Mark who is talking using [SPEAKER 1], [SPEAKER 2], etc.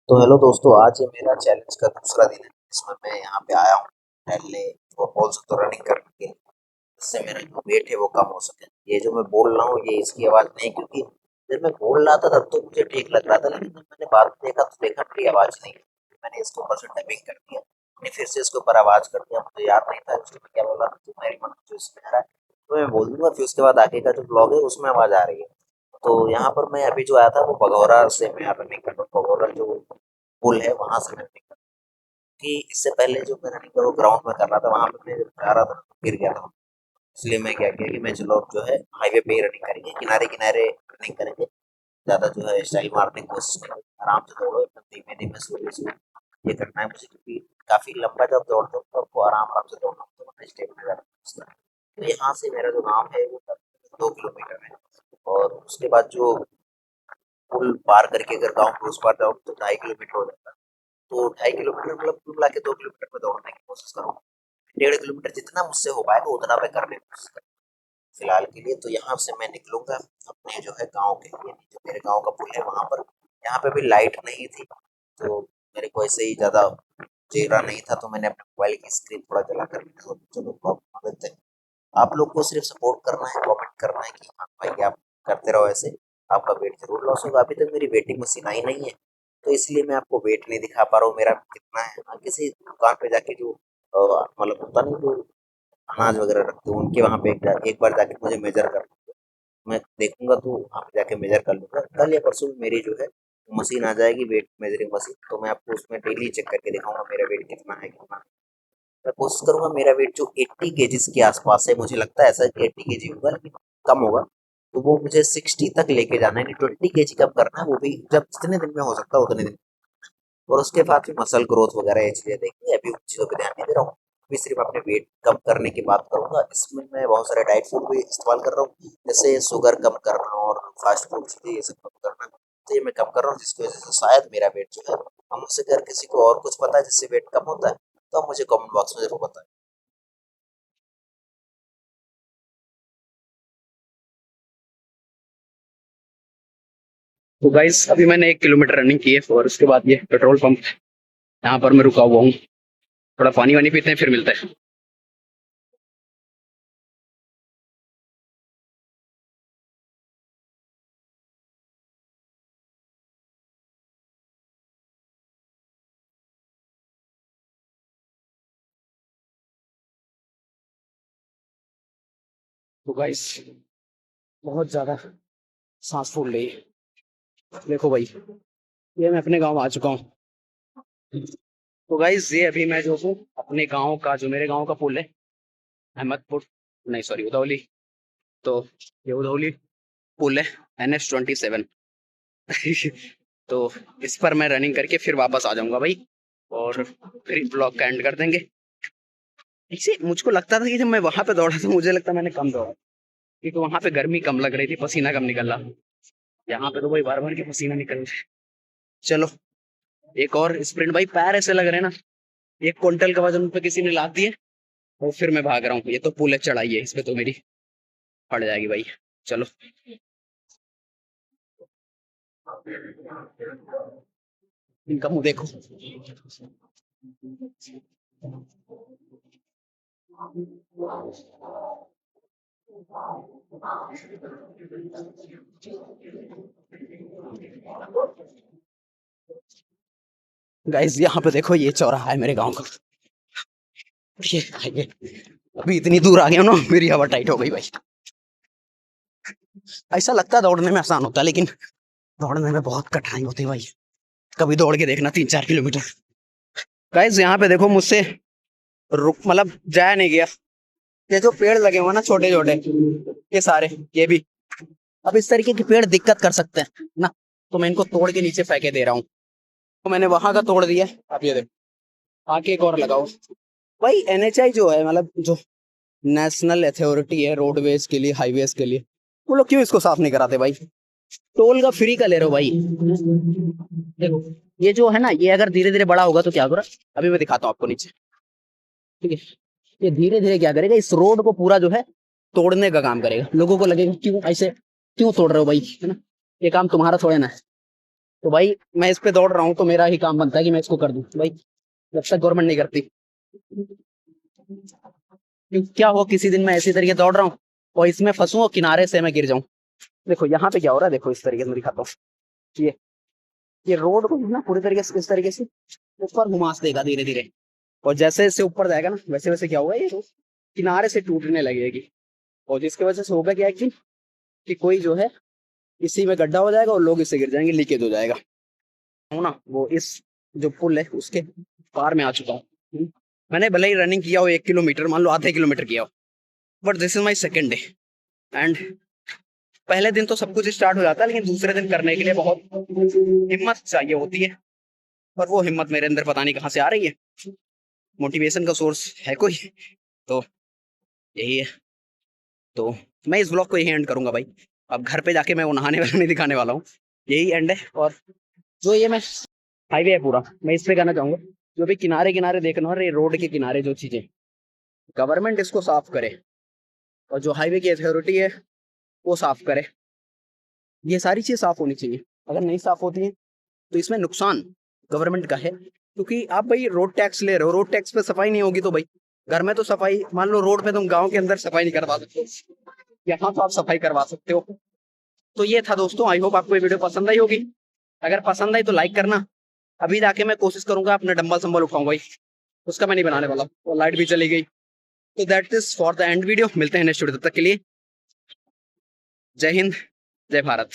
[SPEAKER 1] तो हेलो दोस्तों, आज ये मेरा चैलेंज का दूसरा दिन है जिसमें मैं यहाँ पे आया हूँ टहलने और बोल सकते हो रनिंग करने के लिए, जिससे मेरा जो वेट है वो कम हो सके। ये जो मैं बोल रहा हूँ ये इसकी आवाज़ नहीं, क्योंकि जब मैं बोल रहा था तब तो मुझे ठीक लग रहा था, लेकिन जब मैंने बाद में देखा तो देखा मेरी आवाज़ नहीं है। मैंने इसके ऊपर से डबिंग कर दिया, मैंने फिर से इसके ऊपर आवाज़ कर दिया। मुझे याद नहीं था उसमें क्या बोला था, तो मेरी मन जो इसमें आ रहा है तो मैं बोल दूंगा, फिर उसके बाद आगे का जो ब्लॉग है उसमें आवाज़ आ रही है। तो यहाँ पर मैं अभी जो आया था वो भगौरा से मैं रनिंग कर रहा हूँ। भगौरा जो पुल है वहां से मैं रनिंग कर, कि इससे पहले जो मैं रनिंग वो ग्राउंड में कर रहा था, वहां पे मैं जब जा रहा था तो गिर गया था। इसलिए मैं क्या किया कि मैं चलो अब जो है हाईवे पे ही रनिंग करेंगे, किनारे किनारे रनिंग करेंगे। ज्यादा जो है स्टाइल मारने की कोशिश नहीं करेंगे, आराम से दौड़ो, एकदम धीमे धीमे स्लोली स्लो ये करना है मुझे, क्योंकि काफी लंबा जब दौड़ते हो तो आपको आराम आराम से दौड़ना होता है, वरना स्टेमिना ज्यादा खींचता है। तो यहाँ से मेरा जो गाँव है वो 2 किलोमीटर है, और उसके बाद जो पुल पार करके अगर गाँव के उस पार जाओ तो 2.5 किलोमीटर हो जाता है। तो 2.5 किलोमीटर मतलब कुल मिला के 2 किलोमीटर में दौड़ने की कोशिश करूँगा। 1.5 किलोमीटर जितना मुझसे हो पाएगा उतना मैं करने की कोशिश करूँगा फिलहाल के लिए। तो यहाँ से मैं निकलूंगा अपने जो है गाँव के लिए, जो मेरे गाँव का पुल है वहाँ पर। यहाँ पे भी लाइट नहीं थी, तो मेरे को ऐसे ही ज़्यादा चेहरा नहीं था, तो मैंने अपने मोबाइल की स्क्रीन थोड़ा जला कर मैंने सोचा चलो ब्लॉग बना देते हैं। आप लोग को सिर्फ सपोर्ट करना है, कमेंट करना है कि हाँ भाई आप करते रहो ऐसे, आपका वेट जरूर लॉस होगा। अभी तक मेरी वेटिंग मशीन आई नहीं है, तो इसलिए मैं आपको वेट नहीं दिखा पा रहा हूँ मेरा कितना है। हाँ, किसी दुकान पे जाके जो मतलब होता नहीं, जो अनाज वगैरह रखते हो उनके वहाँ पे एक बार जाके मुझे मेजर कर, मैं देखूंगा तो वहाँ पे जाके मेजर कर लूंगा। कल या परसों में मेरी जो है मशीन आ जाएगी, वेट मेजरिंग मशीन, तो मैं आपको उसमें डेली चेक करके दिखाऊंगा मेरा वेट कितना है कितना नहीं। मैं कोशिश करूंगा मेरा वेट जो 80 केजीज के आसपास है, मुझे लगता है ऐसा कि 80 केजी होगा, लेकिन कम होगा। तो वो मुझे 60 तक लेके जाना है, कि 20 केजी कम करना है, वो भी जब जितने दिन में हो सकता है उतने दिन। और उसके बाद फिर मसल ग्रोथ वगैरह ये चीजें देखनी है, अभी उन चीजों पे ध्यान नहीं दे रहा हूँ। अभी सिर्फ अपने वेट कम करने की बात करूंगा। इसमें मैं बहुत सारे डाइट फूड भी इस्तेमाल कर रहा हूँ, जैसे शुगर कम करना और फास्ट फूड चीजें ये सब कम करना। तो ये मैं कम कर रहा हूँ, जिसकी वजह से शायद मेरा वेट जो है, हम मुझसे अगर किसी को और कुछ पता है जिससे वेट कम होता है तो आप मुझे कमेंट बॉक्स में जरूर बताएं।
[SPEAKER 2] तो गाइस अभी मैंने 1 किलोमीटर रनिंग की है और उसके बाद ये पेट्रोल पंप यहाँ पर मैं रुका हुआ हूँ। थोड़ा पानी वानी पीते हैं फिर मिलते हैं। तो गाइस बहुत ज्यादा सांस फूल रही है। देखो भाई, ये मैं अपने गांव आ चुका हूँ। तो गाइस ये अभी मैं जो हूँ अपने गांव का, जो मेरे गांव का पुल है, अहमदपुर, नहीं सॉरी उदौली। तो ये उदौली पुल है, NH-27। तो इस पर मैं रनिंग करके फिर वापस आ जाऊंगा भाई, और फिर ब्लॉग का एंड कर देंगे। इसे मुझको लगता था कि जब मैं वहां पे दौड़ा तो मुझे लगता मैंने कम दौड़ा, क्योंकि वहां पे गर्मी कम लग रही थी, पसीना कम निकल रहा। यहाँ पे तो भाई बार बार के पसीना निकल रहा है। चलो एक और स्प्रिंट भाई, पैर ऐसे लग रहे हैं ना 1 क्विंटल का वजन पे किसी ने लाद दिया। और फिर मैं भाग रहा हूँ, ये तो पुल चढ़ाई है, इस पे तो मेरी पड़ जाएगी भाई। चलो इनका मुंह देखो। गाइस यहाँ पे देखो, ये चौराहा है मेरे गांव का। ये अभी इतनी दूर आ गया ना, मेरी हवा टाइट हो गई भाई। ऐसा लगता है दौड़ने में आसान होता है, लेकिन दौड़ने में बहुत कठिनाई होती है भाई। कभी दौड़ के देखना 3-4 किलोमीटर। गाइस यहाँ पे देखो, मुझसे रुक मतलब जाया नहीं गया। ये जो पेड़ लगे हुए हैं ना छोटे छोटे, ये सारे, ये भी अब इस तरीके के पेड़ दिक्कत कर सकते हैं ना, तो मैं इनको तोड़ के नीचे फेंके दे रहा हूँ। तो मैंने वहां का तोड़ दिया, अब ये देखो आके एक और लगाओ। भाई NHI जो है, मतलब जो नेशनल अथॉरिटी है रोडवेज के लिए, हाईवेज के लिए, वो लोग क्यों इसको साफ नहीं कराते भाई? टोल का फ्री का ले रहे हो भाई। देखो ये जो है ना, ये अगर धीरे धीरे बड़ा होगा तो क्या होगा, अभी मैं दिखाता हूँ आपको नीचे। ठीक है, ये धीरे धीरे क्या करेगा, इस रोड को पूरा जो है तोड़ने का काम करेगा। लोगों को लगेगा क्यों ऐसे, क्यों तोड़ रहे हो भाई, है ना? ये काम तुम्हारा थोड़े ना है। तो भाई मैं इस पे दौड़ रहा हूँ तो मेरा ही काम बनता है कि मैं इसको कर दूं भाई, जब तक गवर्नमेंट नहीं करती। क्योंकि क्या हुआ, किसी दिन मैं इसी तरीके दौड़ रहा हूँ और इसमें फंसूं और किनारे से मैं गिर जाऊं। देखो यहाँ पे क्या हो रहा है, देखो इस तरीके से मैं दिखाता हूँ। ये ये रोड को ना पूरी तरीके से इस तरीके से ऊपर घुमास देगा धीरे धीरे, और जैसे जैसे ऊपर जाएगा ना वैसे वैसे क्या होगा, ये रोड किनारे से टूटने लगेगी। और जिसकी वजह से होगा क्या है कि कोई जो है इसी में गड्ढा हो जाएगा और लोग इससे गिर जाएंगे, लीकेज हो जाएगा। हूँ ना, वो इस जो पुल है उसके पार में आ चुका हूँ। मैंने भले ही रनिंग किया हो 1 किलोमीटर, मान लो आधे किलोमीटर किया हो, but this is my second day. And पहले दिन तो सब कुछ स्टार्ट हो जाता है, लेकिन दूसरे दिन करने के लिए बहुत हिम्मत चाहिए होती है। पर वो हिम्मत मेरे अंदर पता नहीं कहाँ से आ रही है, मोटिवेशन का सोर्स है कोई, तो यही है। तो मैं इस ब्लॉग को यही एंड करूंगा भाई। अब घर पे जाके मैं वो नहाने वाला नहीं दिखाने वाला हूँ, यही एंड है। और जो ये मैं हाईवे है पूरा, मैं इस पे कहना चाहूंगा, जो भी किनारे किनारे देखना और ये रोड के किनारे जो चीजें, गवर्नमेंट इसको साफ करे और जो हाईवे की अथॉरिटी है वो साफ करे। ये सारी चीज साफ होनी चाहिए। अगर नहीं साफ होती है तो इसमें नुकसान गवर्नमेंट का है, क्योंकि आप भाई रोड टैक्स ले रहे हो, रोड टैक्स पे सफाई नहीं होगी तो भाई घर में तो सफाई, मान लो रोड पे तुम गांव के अंदर सफाई नहीं करवा सकते, यहाँ तो आप सफाई करवा सकते हो। तो ये था दोस्तों, आई होप आपको ये वीडियो पसंद आई होगी। अगर पसंद आई तो लाइक करना। अभी जाके मैं कोशिश करूंगा अपना डंबल संबल उठाऊं भाई, उसका मैं नहीं बनाने वाला, और लाइट भी चली गई। तो that is for the end video, मिलते हैं नेक्स्ट वीडियो, तब तक के लिए जय हिंद, जय भारत।